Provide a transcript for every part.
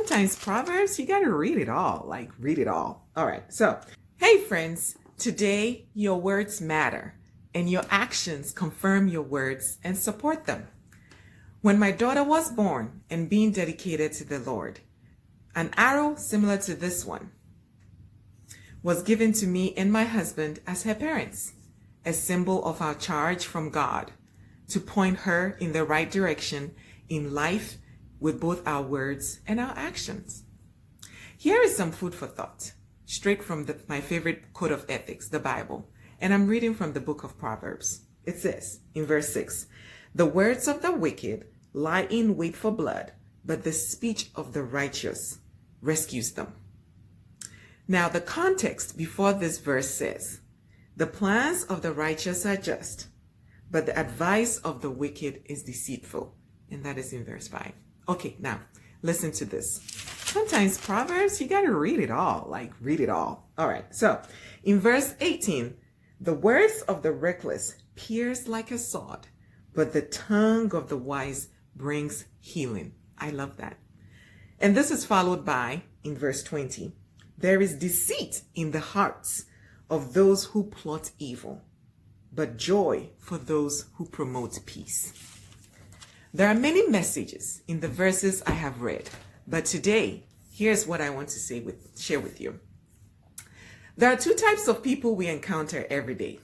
sometimes Proverbs, you got to read it all, read it all. All right. So, hey friends, today your words matter and your actions confirm your words and support them. When my daughter was born and being dedicated to the Lord, an arrow similar to this one was given to me and my husband as her parents, a symbol of our charge from God to point her in the right direction in life with both our words and our actions. Here is some food for thought, straight from my favorite code of ethics, the Bible, and I'm reading from the book of Proverbs. It says in verse 6, "The words of the wicked lie in wait for blood, but the speech of the righteous rescues them." Now, the context before this verse says, "The plans of the righteous are just, but the advice of the wicked is deceitful." And that is in verse 5. Okay, now, listen to this. Sometimes Proverbs, you got to read it all, read it all. All right, so in verse 18, "The words of the reckless pierce like a sword, but the tongue of the wise brings healing." I love that. And this is followed by, in verse 20, "There is deceit in the hearts of those who plot evil, but joy for those who promote peace." There are many messages in the verses I have read, but today, here's what I want to share with you. There are two types of people we encounter every day.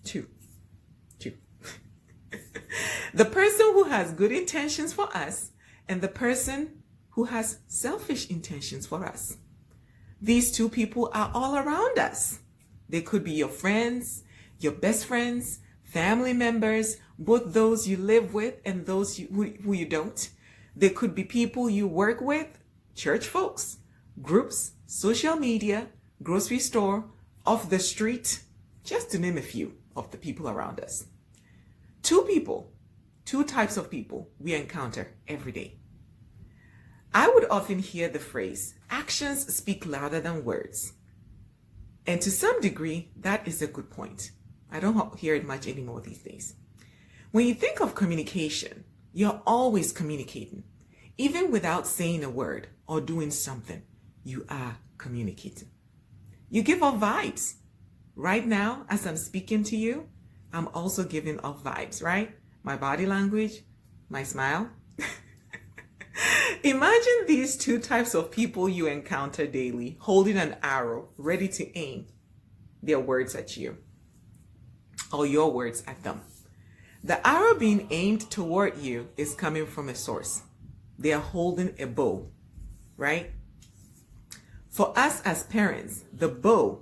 Two. The person who has good intentions for us and the person who has selfish intentions for us. These two people are all around us. They could be your friends, your best friends, family members, both those you live with and those who you don't. They could be people you work with, church folks, groups, social media, grocery store, off the street, just to name a few of the people around us. Two types of people we encounter every day. I would often hear the phrase, "Actions speak louder than words." And to some degree, that is a good point. I don't hear it much anymore these days. When you think of communication, you're always communicating. Even without saying a word or doing something, you are communicating. You give off vibes. Right now, as I'm speaking to you, I'm also giving off vibes, right? My body language, my smile. Imagine these two types of people you encounter daily holding an arrow ready to aim their words at you or your words at them. The arrow being aimed toward you is coming from a source. They are holding a bow, right? For us as parents, the bow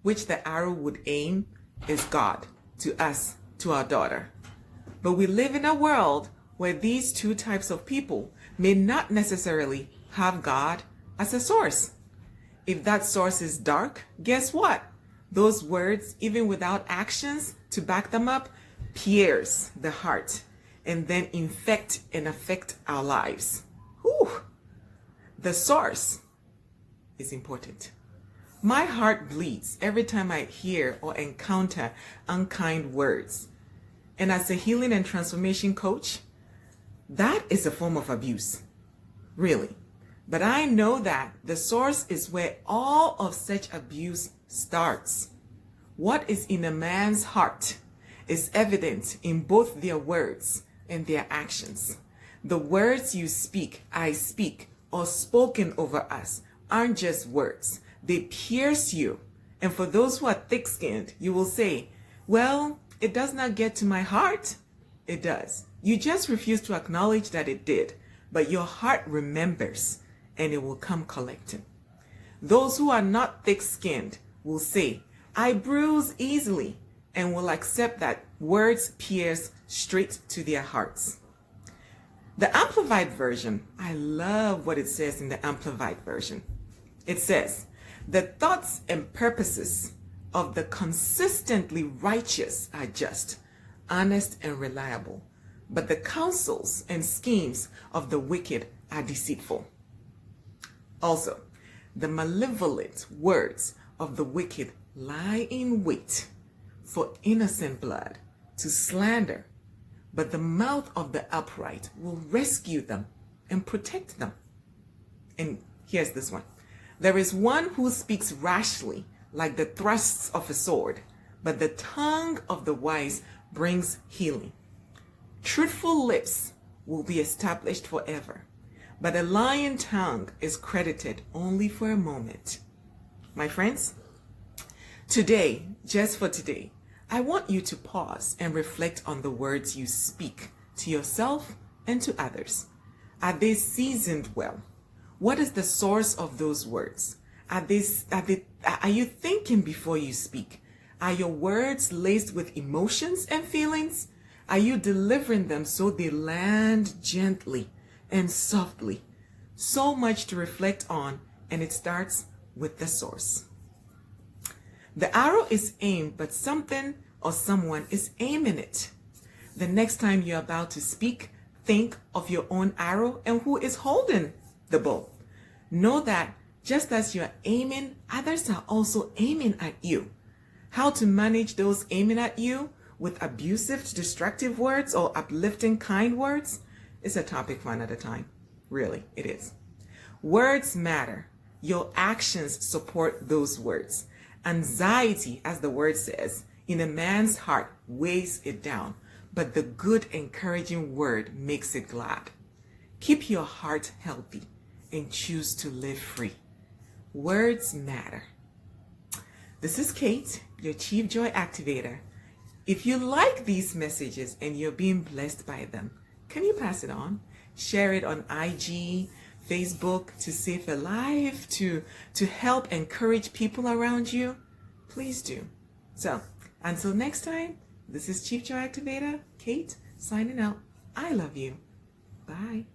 which the arrow would aim is God to us, to our daughter. But we live in a world where these two types of people may not necessarily have God as a source. If that source is dark, guess what? Those words, even without actions to back them up, pierce the heart and then infect and affect our lives. Whew. The source is important. My heart bleeds every time I hear or encounter unkind words. And as a healing and transformation coach, that is a form of abuse, really. But I know that the source is where all of such abuse starts. What is in a man's heart is evident in both their words and their actions. The words you speak, I speak, or spoken over us aren't just words. They pierce you. And for those who are thick-skinned, you will say, "Well, it does not get to my heart." It does. You just refuse to acknowledge that it did, but your heart remembers and it will come collecting. Those who are not thick-skinned will say, "I bruise easily," and will accept that words pierce straight to their hearts. The Amplified Version, I love what it says in the Amplified Version. It says, "The thoughts and purposes of the consistently righteous are just, honest, and reliable, but the counsels and schemes of the wicked are deceitful." Also, the malevolent words of the wicked lie in wait for innocent blood to slander, but the mouth of the upright will rescue them and protect them. And here's this one. There is one who speaks rashly, like the thrusts of a sword, but the tongue of the wise brings healing. Truthful lips will be established forever, but a lying tongue is credited only for a moment. My friends, today, just for today, I want you to pause and reflect on the words you speak to yourself and to others. Are they seasoned well? What is the source of those words? Are you thinking before you speak? Are your words laced with emotions and feelings? Are you delivering them so they land gently and softly? So much to reflect on, and it starts with the source. The arrow is aimed, but something or someone is aiming it. The next time you're about to speak, think of your own arrow and who is holding the bow. Know that just as you're aiming, others are also aiming at you. How to manage those aiming at you with abusive, destructive words or uplifting, kind words is a topic for another time. Really, it is. Words matter. Your actions support those words. Anxiety, as the word says, in a man's heart weighs it down, but the good, encouraging word makes it glad. Keep your heart healthy and choose to live free. Words matter. This is Kate, your Chief Joy Activator. If you like these messages and you're being blessed by them, can you pass it on? Share it on IG, Facebook, to save a life, to help encourage people around you. Please do. So, until next time, this is Chief Joy Activator, Kate, signing out. I love you. Bye.